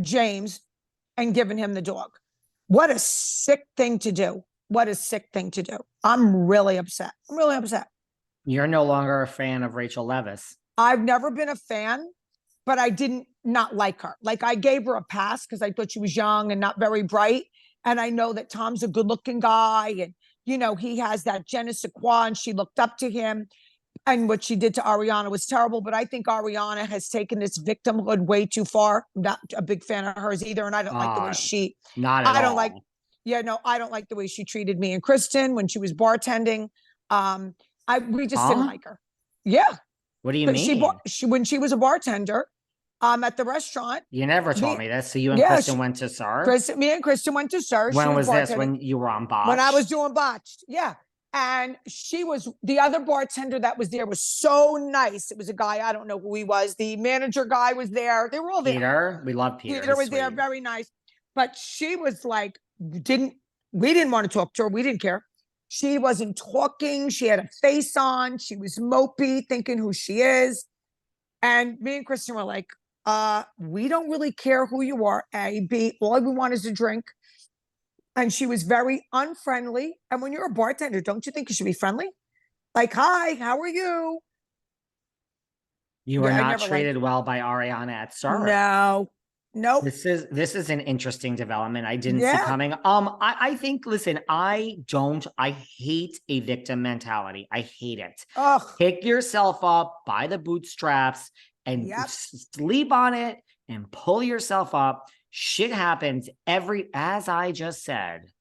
James and given him the dog. What a sick thing to do. What a sick thing to do. I'm really upset. I'm really upset. You're no longer a fan of Rachel Leviss. I've never been a fan, but I didn't not like her. Like, I gave her a pass because I thought she was young and not very bright. And I know that Tom's a good looking guy. And, you know, he has that je ne sais quoi, and she looked up to him. And what she did to Ariana was terrible. But I think Ariana has taken this victimhood way too far. I'm not a big fan of hers either. And I don't like the way she, not at all. I don't like, yeah, no, I don't like the way she treated me and Kristen when she was bartending. We just didn't like her. Yeah. What do you mean? When she was a bartender at the restaurant. You never told me this. So you and Kristen went to SUR? Me and Kristen went to SUR. When was this? When you were on Botched? When I was doing Botched. Yeah. And the other bartender that was there was so nice. It was a guy, I don't know who he was. The manager guy was there. They were all there. Peter, we love Peter. Peter was there, very nice. But she was like, we didn't want to talk to her. We didn't care. She wasn't talking. She had a face on. She was mopey, thinking who she is. And me and Kristen were like, we don't really care who you are, A, B, all we want is a drink. And she was very unfriendly. And when you're a bartender, don't you think you should be friendly? Like, hi, how are you? You were not treated well by Ariana at SUR. No. Nope. This is an interesting development I didn't see coming. I think, listen, I hate a victim mentality. I hate it. Ugh. Pick yourself up by the bootstraps and sleep on it and pull yourself up. Shit happens as I just said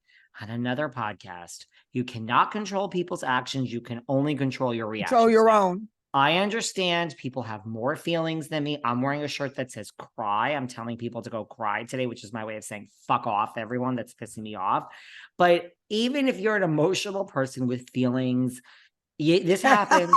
on another podcast, you cannot control people's actions. You can only control your reactions. Control your own. I understand people have more feelings than me. I'm wearing a shirt that says cry. I'm telling people to go cry today, which is my way of saying fuck off, everyone that's pissing me off. But even if you're an emotional person with feelings, this happens.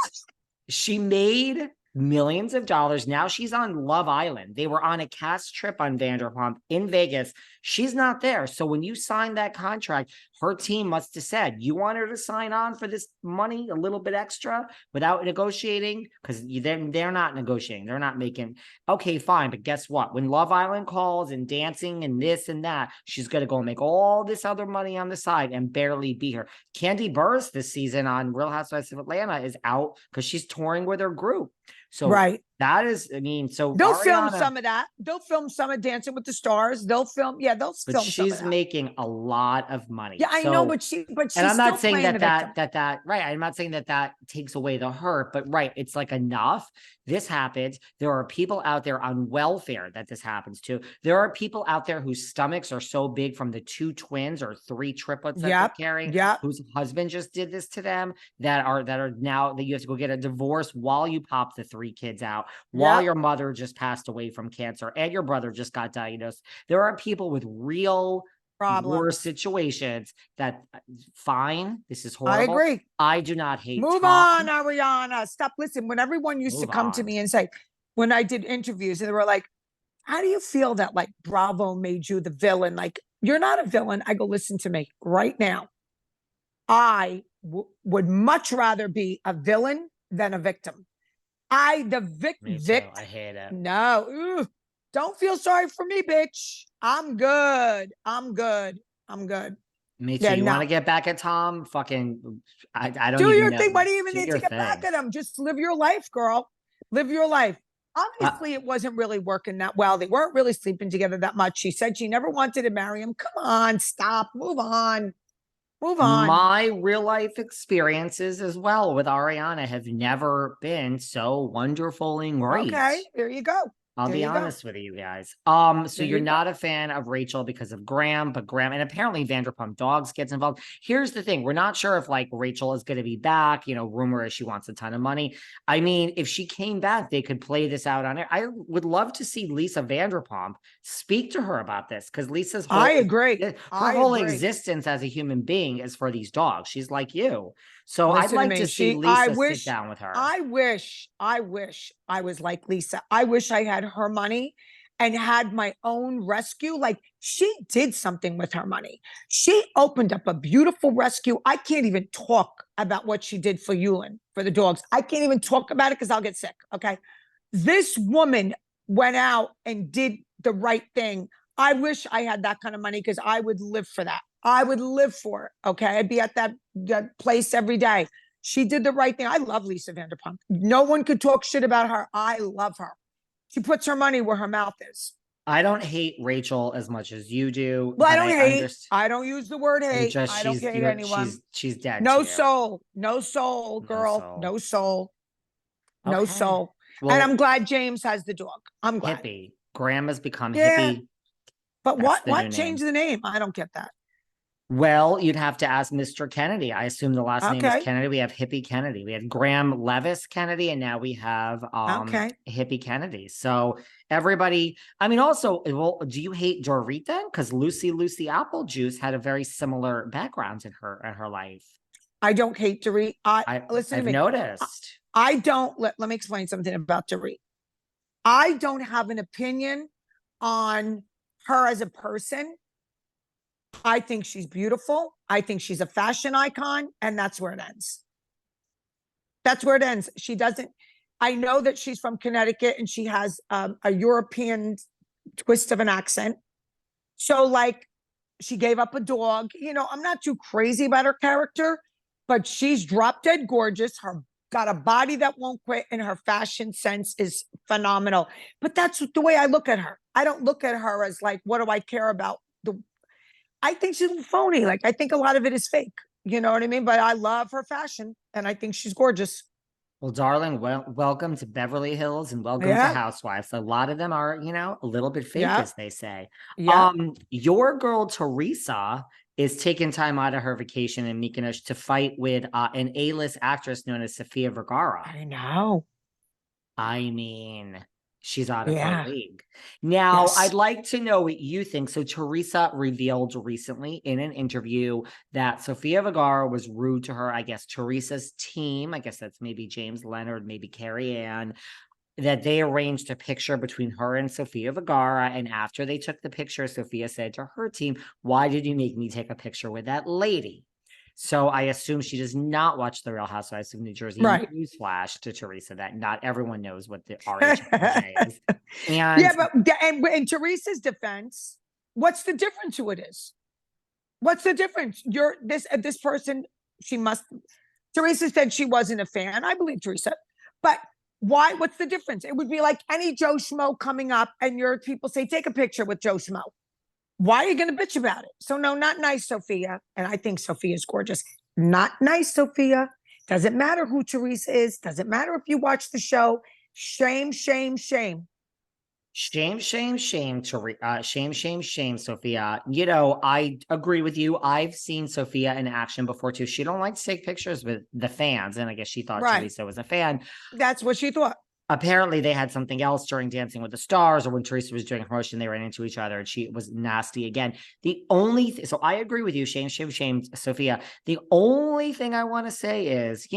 She made millions of dollars. Now she's on Love Island. They were on a cast trip on Vanderpump in Vegas. She's not there. So when you signed that contract, her team must have said, you want her to sign on for this money, a little bit extra without negotiating? Because they're not negotiating. They're not making, okay, fine. But guess what? When Love Island calls and dancing and this and that, she's going to go and make all this other money on the side and barely be here. Candy Burris this season on Real Housewives of Atlanta is out because she's touring with her group. So that is, I mean, so they'll film some of that. They'll film some of Dancing with the Stars. They'll film, they'll film. But she's making a lot of money. Yeah, I know, but she's and I'm not saying that right. I'm not saying that takes away the hurt, but right, it's like enough. This happens. There are people out there on welfare that this happens to. There are people out there whose stomachs are so big from the 2 twins or 3 triplets that they're carrying, whose husband just did this to them, that are now that you have to go get a divorce while you pop the 3 kids out, while your mother just passed away from cancer and your brother just got diagnosed. There are people with real worse situations that fine. This is horrible. I agree. I do not hate. Move on, Ariana. Stop. Listen, when everyone used to come to me and say, when I did interviews, and they were like, how do you feel that like Bravo made you the villain? Like, you're not a villain. I go, listen to me right now. I would much rather be a villain than a victim. I hate it. No. Don't feel sorry for me, bitch. I'm good. Me too. You want to get back at Tom? Fucking, I don't do your thing. Why do you even need to get back at him? Just live your life, girl. Live your life. Obviously, it wasn't really working that well. They weren't really sleeping together that much. She said she never wanted to marry him. Come on, stop. Move on. My real life experiences as well with Ariana have never been so wonderful and great. Okay, there you go. I'll be honest with you guys. So you're not a fan of Rachel because of Graham, but Graham, and apparently Vanderpump Dogs gets involved. Here's the thing. We're not sure if like Rachel is going to be back. You know, rumor is she wants a ton of money. I mean, if she came back, they could play this out on it. I would love to see Lisa Vanderpump speak to her about this because Lisa's whole, I agree. Her whole existence as a human being is for these dogs. She's like you. So I'd like to see Lisa sit down with her. I wish I was like Lisa. I wish I had her money and had my own rescue. Like, she did something with her money. She opened up a beautiful rescue. I can't even talk about what she did for Yulin, for the dogs. I can't even talk about it because I'll get sick. Okay. This woman went out and did the right thing. I wish I had that kind of money because I would live for that. I would live for it. Okay. I'd be at that place every day. She did the right thing. I love Lisa Vanderpump. No one could talk shit about her. I love her. She puts her money where her mouth is. I don't hate Rachel as much as you do, Well, I but don't I hate. understand. I don't use the word You hate. just I don't hate anyone. she's dead No to you. soul. No soul, No girl. soul. No soul. No Okay. soul. And Well, I'm glad James has the dog. I'm glad. hippie. Graham has become Yeah. hippie. But That's the new what name. changed the name? I don't get that. Well, you'd have to ask Mr. Kennedy. I assume the last name is Okay. Kennedy. We have Hippie Kennedy. We had Graham Leviss Kennedy, and now we have Okay. Hippie Kennedy. So everybody, I mean, also, well, do you hate Dorit then? Because Lucy Applejuice had a very similar background in her life. I don't hate Dorit. Listen to I've me. noticed. I don't let me explain something about Dorit. I don't have an opinion on her as a person. I think she's beautiful. I think she's a fashion icon, and that's where it ends. That's where it ends. She doesn't. I know that she's from Connecticut and she has a European twist of an accent. So, like, she gave up a dog. You know, I'm not too crazy about her character, but she's drop dead gorgeous. Her got a body that won't quit, and her fashion sense is phenomenal. But that's the way I look at her. I don't look at her as like, what do I care about? I think she's phony. Like, I think a lot of it is fake. You know what I mean? But I love her fashion, and I think she's gorgeous. Well, darling, welcome to Beverly Hills and welcome to Yeah, Housewives. A lot of them are, a little bit fake, yeah, as they say. yeah. Your girl Teresa is taking time out of her vacation in Mykonos to fight with an A-list actress known as Sofia Vergara. I know. I mean, she's out of her Yeah. league. Now, Yes. I'd like to know what you think. So Teresa revealed recently in an interview that Sofia Vergara was rude to her. I guess Teresa's team, I guess that's maybe James Leonard, maybe Carrie Ann, that they arranged a picture between her and Sofia Vergara. And after they took the picture, Sofia said to her team, "Why did you make me take a picture with that lady?" So I assume she does not watch The Real Housewives of New Jersey. Right. Newsflash to Teresa that not everyone knows what the RHONJ is. Yeah, And but in Teresa's defense, what's the difference who it is? What's the difference? You're this person, she must Teresa said she wasn't a fan. I believe Teresa. But why? What's the difference? It would be like any Joe Schmo coming up and your people say, take a picture with Joe Schmo. Why are you going to bitch about it? So no, not nice, Sofia. And I think Sofia's gorgeous. Not nice, Sofia. Doesn't matter who Teresa is. Doesn't matter if you watch the show. Shame, shame, shame. shame, shame, shame, shame, Sophia. I agree with you. I've seen Sophia in action before too. She don't like to take pictures with the fans, and I guess she thought Right. Teresa was a fan. That's what she thought. Apparently, they had something else during Dancing with the Stars, or when Teresa was doing promotion, they ran into each other, and she was nasty again. The only so I agree with you, shame, shame, shame, Sophia. The only thing I want to say is,